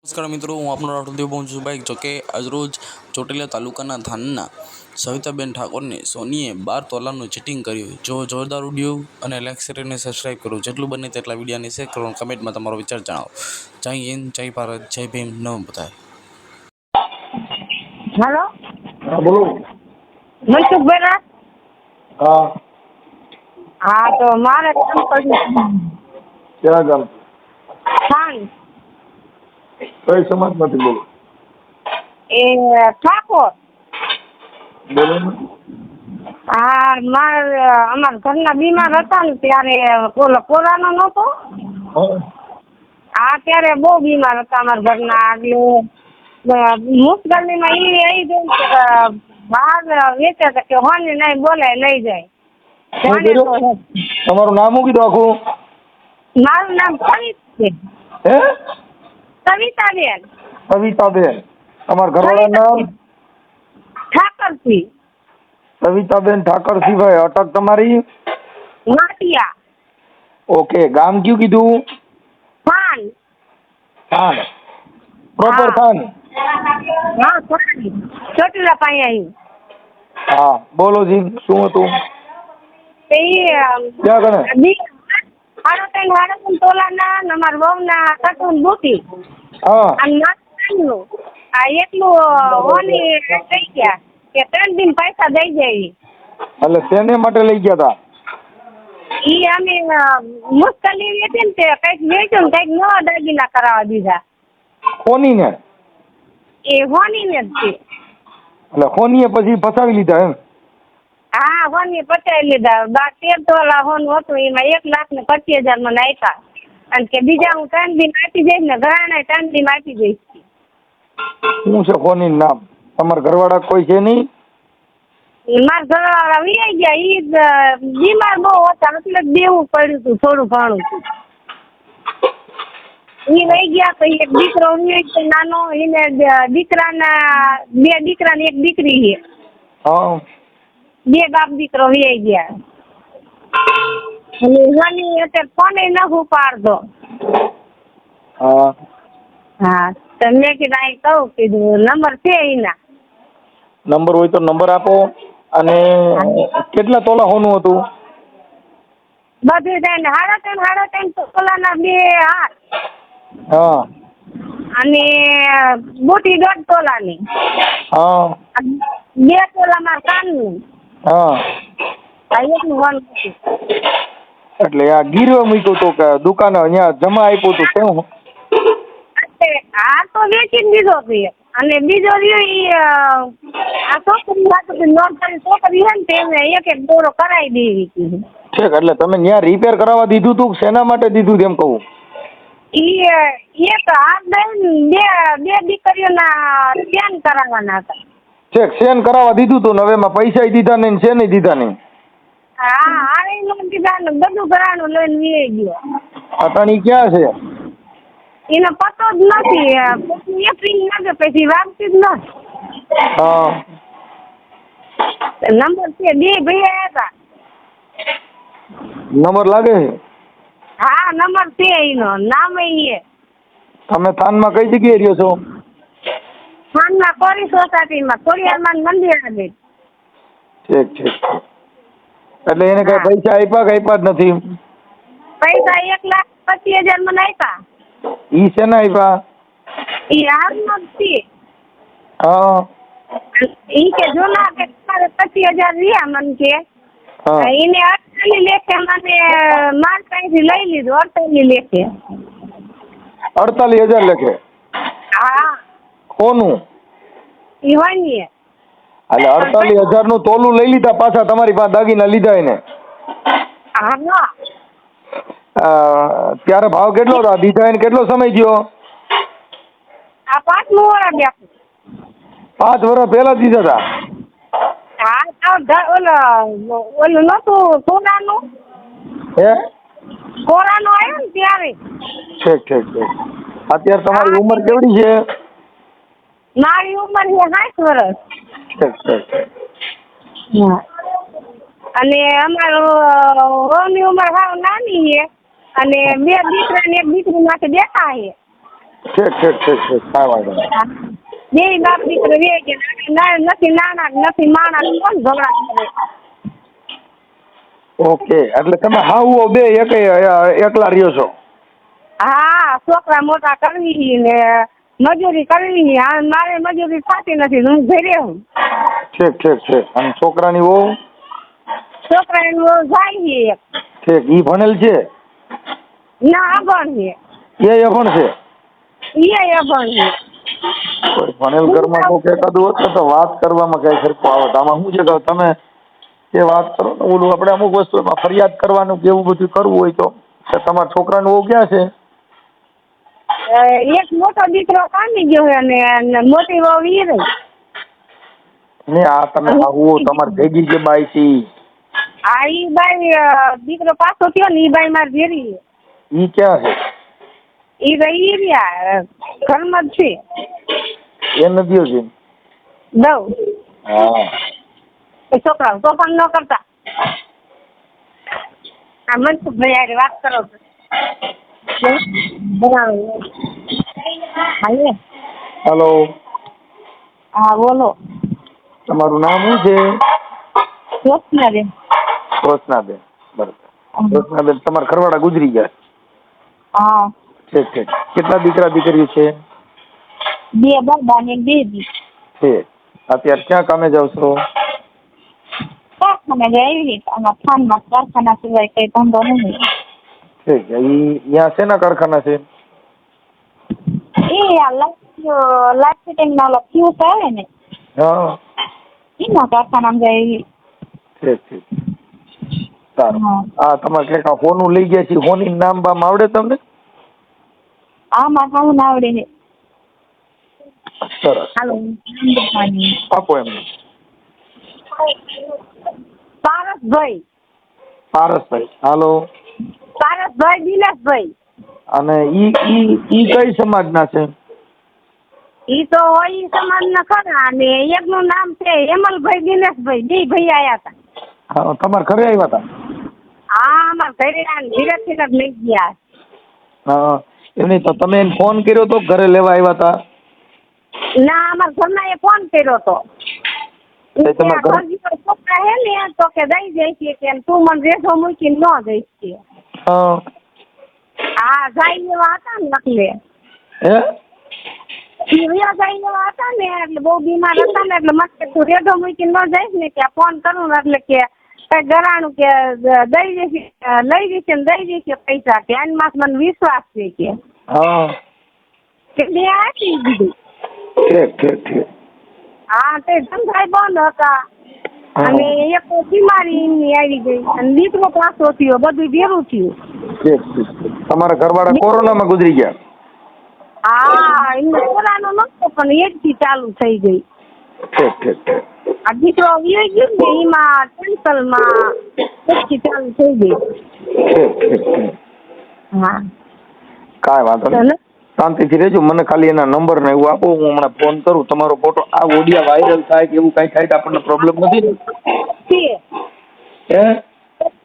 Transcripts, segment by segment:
નમસ્કાર મિત્રો, હું આપનો રાઠોદેવ પહોંચુભાઈ. જોકે આજરોજ ચોટીલા તાલુકાના થાનના સવિતાબેન ઠાકોરને સોનીએ 12 તોલાનું ચીટિંગ કર્યું. જો જોરદાર વિડીયો અને લાઈક શેર અને સબસ્ક્રાઈબ કરો. જેટલું બને તેટલા વિડીયોને શેર કરો. કમેન્ટમાં તમારો વિચાર જણાવો. જય હિન્દ, જય ભારત, જય ભીમ, નમઃ બધાય. હેલો, હા બોલો. મનસુખભાઈ? હા. હા, તો મારે કામ કરવું. ક્યાં ગામ? ખાન કઈ સમાજમાંથી બોલો? એ ઠાકોર. બોલો ને. હા, અમારા ઘરના બીમાર હતા ને ત્યારે કોરોના નહોતો. હા. હા, ત્યારે બહુ બીમાર હતા અમારા ઘરના. એટલે મુશ્કેલીમાં એ જોયું કે બહાર વેચે કે હોને નહીં બોલે લઈ જાય. શું કર્યું? તમારું નામ શું કીધું આખું? મારું નામ કવિતા. હે? કવિતાબેન. કવિતાબેન. તમારા ઘરવાળાનું નામ? ઠાકરસિંહ. કવિતાબેન ઠાકરસિંહભાઈ. અટક તમારી? માટિયા. ઓકે. ગામ કયું કીધું? ખાન. થાન. Proper than? હા, ચોટીલા પાસે આવી. હા બોલો જી, શું હતું? ક્યાં ગણે? સાડા 3 તોલાના અમારા વહુના કટુન બુટી. હા. અને નાનું આ એટલું હોની થઈ ગયા કે 3 દિન પૈસા દઈ જાય. એટલે શેને માટે લઈ ગયા હતા? ઈ અમે મુશ્કેલી હતી ને તે કઈક વેચ્યું ને કઈક નવા દાગીના કરાવવા દીધા. ખોનીને? એ હોની ને જ છે. એટલે ખોનીએ પછી ફસાવી લીધા એમ? હા, હોની પચાવી લીધા. 13 તોલા હોનું હતું, એમાં 1,25,000 મને આપ્યા. અને કે બીજા હું 3 દિન આપી જઈશ ને ઘરાણા 3 દિન આપી જઈશ. શું છે ખોનીનું નામ? તમારા ઘરવાળા કોઈ છે નહીં? મારા ઘરવાળા વી ગયા. ઈ બીમાર બહુ હતા એટલે દેવું પડ્યું હતું થોડું ઘણું. ઈ વહી ગયા તો એક દીકરો નાનો, એને દીકરાના 2 દીકરા ને 1 દીકરી છે. હા. 2 બાપ દીકરો વી ગયા. અને હોની અત્યારે ફોને ન ઉપાડતો. હા. હા, તો મેં કીધું અહીં કીધું નંબર છે એના. નંબર હોય તો નંબર આપો. અને કેટલા તોલા હોનું હતું? બધું થઈને 3.5 તોલાના 2 હાર. હા. અને બુટી 1.5 તોલાની. હા. 2 તોલા મારા કાનનું. હા. એટલું હોનું હતું. એટલે આ ગીરવે મૂક્યું હતું કે દુકાને અહીંયા જમા આપ્યું હતું કેવું? આ તો વેચી દીધો હતો. અને બીજો રહ્યો ઈ આ છોકરી નોર્મલ છોકરી છે ને તેને એક દોરો કરાવી દેવી કીધું. ઠીક. એટલે તમે ત્યાં રિપેર કરાવવા દીધું હતું શેના માટે દીધું એમ કહું? ઈ એક હાથ દઈને 2 દીકરીઓના સ્કેન કરાવવાના હતા. ઠીક. સેન કરાવવા દીધું હતું ને હવે એમાં પૈસા દીધા નહીં ને શેને દીધા નહીં? હા, આરે લોન દીધા ને બધું ઘરાણું લઈને વી ગયો. અટાણી ક્યાં છે? એનો પતો જ નથી. પછી એપ્રિલ લાગે પછી વાગતી જ નથી. હા. નંબર છે 2 ભાઈ હતા. નંબર લાગે છે? હા, નંબર છે એનો. નામ એ તમે થાનમાં કઈ જગ્યાએ રહ્યો છો? થાનના કોરી સોસાયટીમાં ખોડિયારમાં મંદિર આગળ. ઠીક ઠીક. એટલે એને કઈ પૈસા આપ્યા કે આપ્યા જ નથી? પૈસા 1,25,000 મને આપ્યા. ઈ શેના આપ્યા? ઈ હારનો જ છે. હા. ઈ કે જૂના કે તમારે 25,000 રહ્યા મને કે. હા. એને 48 લેખે મને માર પાસેથી લઈ લીધું. 48 લેખે. 48,000 લેખે? હા. કોનું? ઈ હોની. એટલે 48,000 નું તોલું લઈ લીધા પાછા તમારી પાસે દાગીના લીધા એને? હા. ત્યારે ભાવ કેટલો હતો? દીધા એને કેટલો સમય થયો? આ 5મું વર્ષ બેઠું. 5 વર્ષ પહેલા દીધા હતા? હા, ઓલું નતું કોરાનું. હે? કોરાનું આવ્યું ને ત્યારે. ઠીક ઠીક ઠીક. અત્યારે તમારી ઉંમર કેવડી છે? મારી ઉંમર છે 60 વર્ષ. ઠીક ઠીક. હા. અને અમારું વહુની ઉંમર સાવ નાની છે. અને 2 દીકરા ને 1 દીકરી માટે બેઠા છે. ઠીક કાંઈ વાંધો નહીં. બે બાપ દીકરો વે કે નથી નાના નથી માણા કોણ ઝઘડા કરે. ઓકે, એટલે તમે હાવ બે એકલા રહ્યો છો? હા, છોકરા મોટા કરવી ને મજૂરી કરવી. હા, મારે મજૂરી થતી નથી, હું ઘરે હું. ઠીક. અને છોકરાની વહુ? છોકરાની વહુ જાય છે એક. ઠીક, ઈ ભણેલ છે? ના, અભણ છે. એ અભણ છે? એ અભણ છે. કોઈ ભણેલ ઘરમાં કોક એકાદું હોત ને તો વાત કરવામાં કઈ સરખું આવત. આમાં શું છે કે તમે એ વાત કરો ને ઓલું આપણે અમુક વસ્તુ એમાં ફરિયાદ કરવાનું કે એવું બધું કરવું હોય તો તમારા છોકરાનું વહુ ક્યાં છે? એક મોટો દીકરો કામી ગયો છે અને મોટી વહુ ઈ રહી. ને આ તમે આવું તમારે ભેગી જે બાઈ છે આ ઈ બાઈ દીકરો પાછો થયો ને ઈ બાઈ મારી ભેરી. ઈ ક્યાં છે? ઈ રહી રહ્યા ઘરમાં જ છે. એ નદીઓ છે? દઉં. હા. એ છોકરાઓ તોફાન ન કરતા. આ મનસુખભાઈ હારે વાત કરો છો. હેલો. હા, બોલો. તમારું નામ શું છે? રોશનાબેન. રોશનાબેન, બરાબર. રોશનાબેન, તમારા ઘરવાળા ગુજરી ગયા? હા. ઠીક. કેટલા દીકરા દીકરીઓ છે? 2 બાબા ને 2 બેબી. ઠીક. અત્યારે ક્યાં કામે જાવ છો? કારખાને જાય અને ખાનમાં કારખાના સિવાય કઈ ધંધો નહીં. ઠીક. અહીંયા શેના કારખાના છે? એ આ લાઈટ ફિટિંગ ના ઓલા ફ્યુઝ આવે ને હા. એના કારખાનામાં જાય. ઠીક. સારું. હા, તમારે ક્યાંક હોનું લઈ ગયા છે, હોની નામ બામ આવડે તમને? હા, મારે ખાવું ના આવડે છે. સરસ. હાલો, આપો એમને. પારસભાઈ. પારસભાઈ. હાલો. પારસભાઈ દિનેશભાઈ. અને ઈ કઈ સમાજના છે? ઈ તો હોય સમાજના ખરા અને એકનું નામ છે હેમલભાઈ દિનેશભાઈ. 2 ભાઈ આયા હતા. હા, તમારા ઘરે આવ્યા હતા? હા, અમારા ઘરે ધીરજથી જ લઈ ગયા. હા, એમની તો તમે એને ફોન કર્યો તો ઘરે લેવા આવ્યા હતા? ના, અમારા ઘરના એ ફોન કર્યો તો. છોકરા હે ને તો કે દઈ જઈશ કે તું મને રેસો મૂકીને ન જઈશ કે. હા, જાય એવા હતા ને નકલે. જાય એવા હતા ને એટલે બહુ બીમાર હતા ને એટલે મને તું રેડો મૂકીને ન જઈશ ને કે ફોન કરું ને એટલે કે કઈ ગરાણું કે દઈ જઈશ લઈ જઈશ ને દઈ જઈશ પૈસા કે આની માસ મને વિશ્વાસ છે કે બે આપી દીધું. ઠીક. હા, તે ધંધા બંધ હતા અને એક બીમારી આવી ગઈ અને દીકરો પાછો થયો, બધું ભેરું થયું. તમારા ઘરવાળા કોરોનામાં ગુજરી ગયા? હા, એમને કોરોના નતો પણ એકથી ચાલુ થઈ ગઈ. ઠીક. આ દીકરો આવી ગયો ને એમાં કેન્સરમાં એકથી ચાલુ થઈ ગઈ. ઠીક. હા, કાંઈ વાંધો નહીં, શાંતિથી રહેજો. મને ખાલી એના નંબર ને એવું આપો, હું હમણાં ફોન કરું. તમારો ફોટો આ ઓડિયા વાયરલ થાય કે એવું કઈ થાય તો આપણને પ્રોબ્લેમ નથી ને?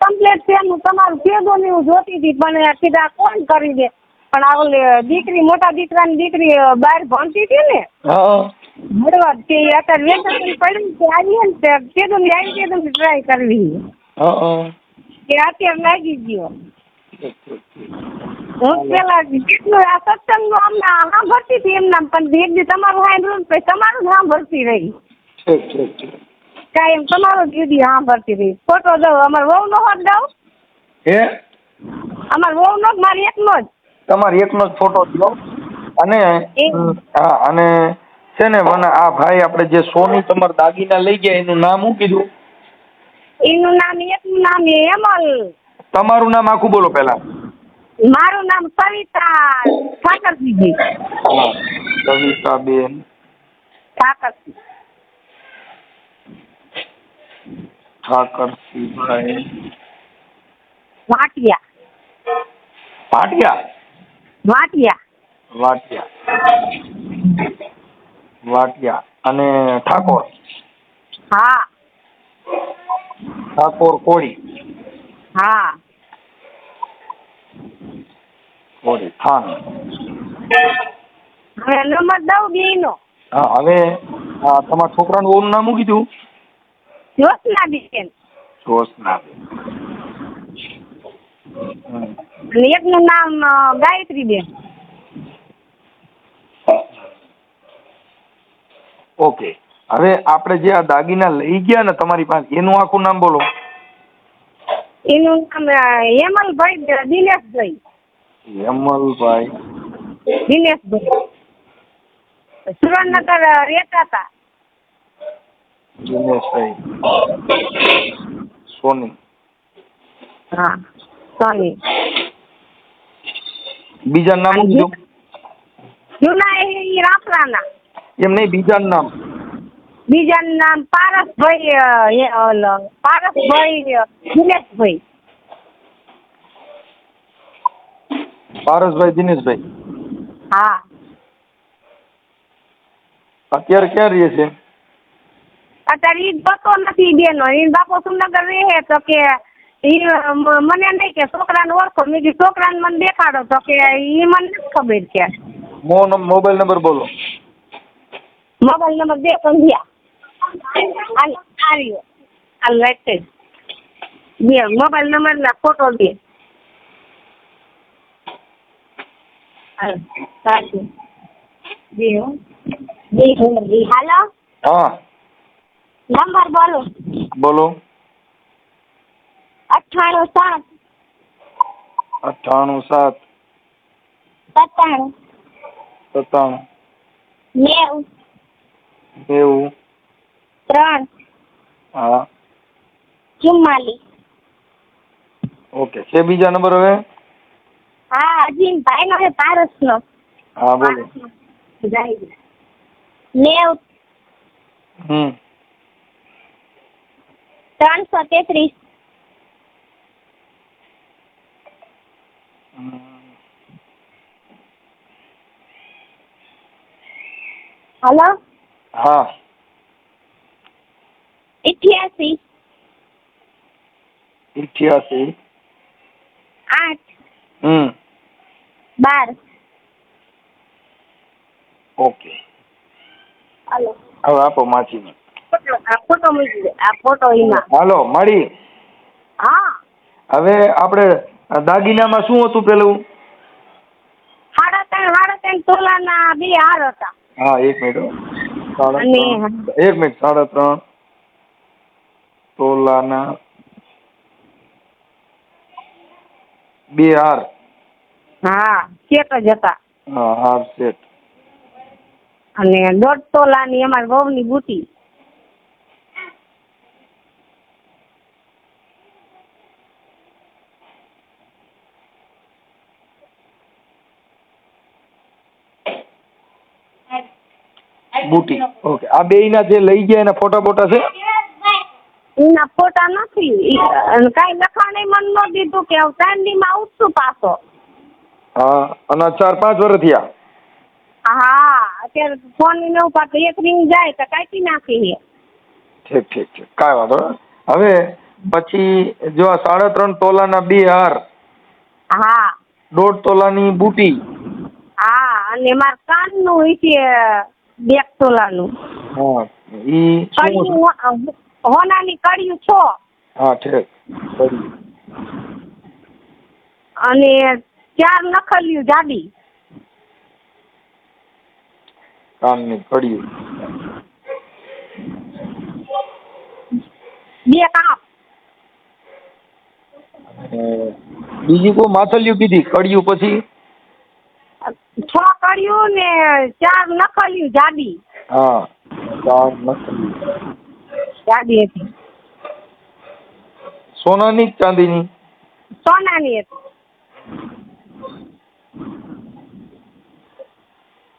કમ્પ્લેટ છે. હું તમારું ભેગો ને હું જોતી હતી પણ સીધા કોણ કરી દે. પણ આ ઓલી દીકરી મોટા દીકરાની દીકરી બહાર ભણતી હતી ને મળવા તે અત્યારે વેકેશન પડ્યું તે આવી ને કીધું ને આવી કીધું ટ્રાય કરવી કે અત્યારે લાગી ગયો. હું પેલા કેટલું આ સત્સંગ અમને સાંભળતી હતી એમના પણ એક દી તમારું સાંભળ્યું પછી તમારું સાંભળતી રહી. કાયમ તમારો દીદી સાંભળતી રહી. ફોટો દઉં અમારે વહુ નો હોત દઉં? અમારે વહુ નો જ મારી એકનો જ. તમારી એકનો જ ફોટો દો. અને હા, અને છે ને મને આ ભાઈ આપણે જે સોની તમારા દાગીના લઈ ગયા એનું નામ શું કીધું? એનું નામ એકનું નામ હેમલ. તમારું નામ આખું બોલો પેલા. મારું નામ સવિતા ઠાકરસિંહજી. સવિતાબેન ઠાકરસિંહ. ઠાકરસિંહભાઈ વાટિયા. ભાટિયા? વાટિયા. અને ઠાકોર? હા. ઠાકોર કોળી? હા. કોળી થાન. હવે નંબર દઉં બેયનો. હા હવે તમારા છોકરાનું ઓનું નામ શું કીધું? જ્યોત્સનાબેન. જોશનાબેન. અને એકનું નામ ગાયત્રીબેન. ઓકે, હવે આપણે જે આ દાગીના લઈ ગયા ને તમારી પાસે, એનું આખું નામ બોલો. એનું નામ હેમલભાઈ દિનેશભાઈ. હેમલભાઈ દિનેશભાઈ સુરેન્દ્રનગર રહેતા હતા. દિનેશભાઈ સોની. હા સોની. બીજા નામ શું કીધું? જૂના એ રાપરાના. એમ નહીં, બીજાનું નામ. બીજાનું નામ પારસભાઈ દિનેશભાઈ. પારસભાઈ દિનેશભાઈ. હા. અત્યારે ક્યાં રહે છે? અત્યારે ઈ પતો નથી બેનો. ઈ બાપો સુરનગર રહે તો કે ઈ મને નહીં કે છોકરાને ઓળખો. મેં કીધું છોકરાને મને દેખાડો તો કે ઈ મને નથી ખબર છે. મોબાઈલ નંબર બોલો. મોબાઈલ નંબર દે કંધિયા. હાલ રાઈટ બે મોબાઈલ નંબર ના ફોટો દે. હાલ સાચું બે હાલો. હા નંબર બોલો. બોલો. 98 98 7 97 97 90 3 હા 44. ઓકે, છે બીજા નંબર હવે? હા અજીમભાઈ નો છે પારસનો. હા બોલો. 90 333. હલો. હા 88 88 8 12. 12. Okay, hello. હવે આપો માછીને. આ ફોટો મૂકી દે. આ ફોટો એમાં. હાલો મળી. હા. હવે આપણે દાગીનામાં શું હતું પેલું? 3.5 તોલાના 2 હાર હતા. હા એક મિનિટ. અને 3.5 તોલાના 2 હાર. હા સેટ જ હતા. હા હાર સેટ. અને 1.5 તોલાની અમારી વહુની બુટી. બુટી. ઓકે, આ બેયના જે લઈ ગયા એના ફોટા બોટા છે? એના ફોટા નથી. કઈ લખાણે મન ન દીધું કે હું 3 દીમાં આવું છું પાછો. હા, અને 4-5 વર્ષ થયા. હા અત્યારે ફોન ન ઉપાડતો. એક રિંગ જાય તો કાઢી નાખી. ઠીક. કાંઈ વાંધો નહીં. હવે પછી જો આ 3.5 તોલાના 2 હાર. હા 1.5 તોલાની બુટી. હા અને મારા કાનનું છે 2 તોલાનું. હા ઈ શું? કડિયું હોનાની કડિયું 6. હા ઠીક. અને 4 નખલિયું જાડી. કાનની કડિયું. 2 કાપ. બીજી કોઈ માથલિયું કીધી? કડિયું પછી 6 કડિયું ને 4 નખલિયું જાડી. હા 4 નખલી. જાડી હતી. સોનાની ચાંદીની? સોનાની હતી.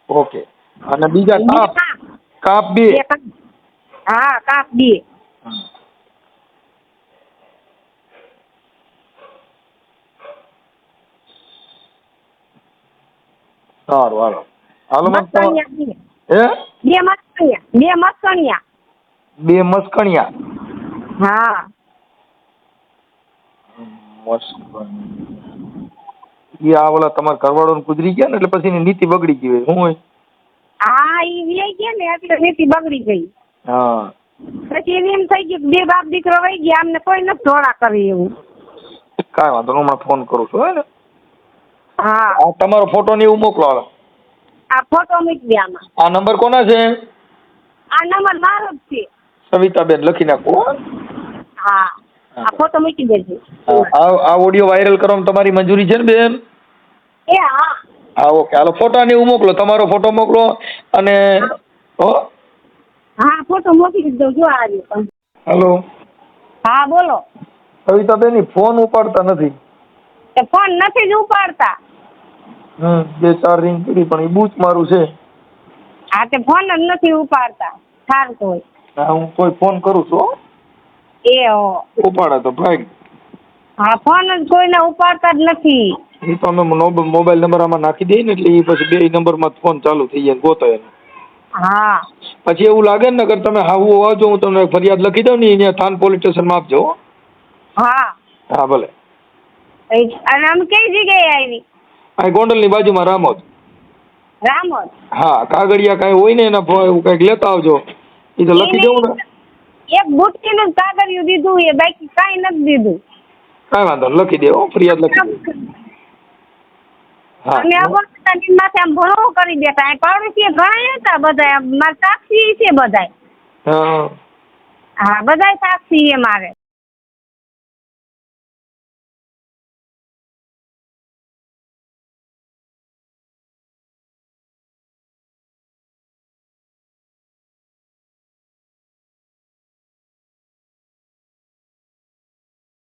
ઓકે, અને બીજા કાપ? કાપ 2. હા કાપ 2. સારું હાલો. હાલો મસ્કણિયા 2 મસ્કણિયા. 2 મસ્કણિયા. હા મસ્કણિયા. આ ઓલા તમારા ઘરવાળો ગુજરી ગયા ને એટલે પછી એની નીતિ બગડી ગઈ હોય. શું હોય? હા ઈ લઈ ગયા ને એટલે નીતિ બગડી ગઈ. હા પછી એને એમ થઈ ગયું કે બે બાપ દીકરો વહી ગયા, અમને કોઈ નથી ધોળા કરી એવું. કાંઈ વાંધો નહીં, હમણાં ફોન કરું છું હે ને. હા આ તમારો ફોટો ને એવું મોકલો હાલો. આ ફોટો મૂકી દે આમાં. આ નંબર કોના છે? આ નંબર મારો જ છે. સવિતાબેન લખી નાખો. હા આ ફોટો મૂકી દેજો. આ ઓડિયો વાયરલ કરવામાં તમારી મંજૂરી છે ને બેન? એ હા હા ઓકે, હાલો ફોટા ને એવું મોકલો, તમારો ફોટો મોકલો અને હો. હા ફોટો મોકલી દો જો આવ્યો. હાલો હા બોલો. સવિતાબેન ફોન ઉપાડતા નથી. ફોન નથી જ ઉપાડતા. 2-4 રિંગ કરી પણ એ બૂચ મારું છે. હા તે ફોન જ નથી ઉપાડતા. સારું તો હોય. હા હું કોઈ ફોન કરું છું હો. એ હો ઉપાડે તો ભાઈ. હા ફોન જ કોઈને ઉપાડતા જ નથી. એ તો અમે મોબાઈલ નંબર આમાં નાખી દઈએ ને એટલે એ પછી 2 નંબરમાં ફોન ચાલુ થઈ જાય ગોતો એને. હા પછી એવું લાગે ને અગર તમે હાવું આવજો હું તમને ફરિયાદ લખી દઉં ને અહીંયા થાન પોલીસ સ્ટેશનમાં આપજો. હા હા ભલે. અને આમ કઈ જગ્યાએ આવી? આ ગોંડલની બાજુમાં રામોદ. રામોદ. હા કાગળિયા કાંઈ હોય ને એના એવું કંઈક લેતા આવજો. એ તો લખી દઉં ને. એક બુટકીનું કાગળિયું દીધું એ બાકી કાંઈ નથી દીધું. કાંઈ વાંધો નહીં, લખી દેવો ફરિયાદ લખી દે. હા અને અગરબત્તી માથે આમ ભણો કરી દેતા. પાડોશી ઘણા હતા બધા, મારા સાક્ષી છે બધા. હા હા બધા સાક્ષી એ મારે.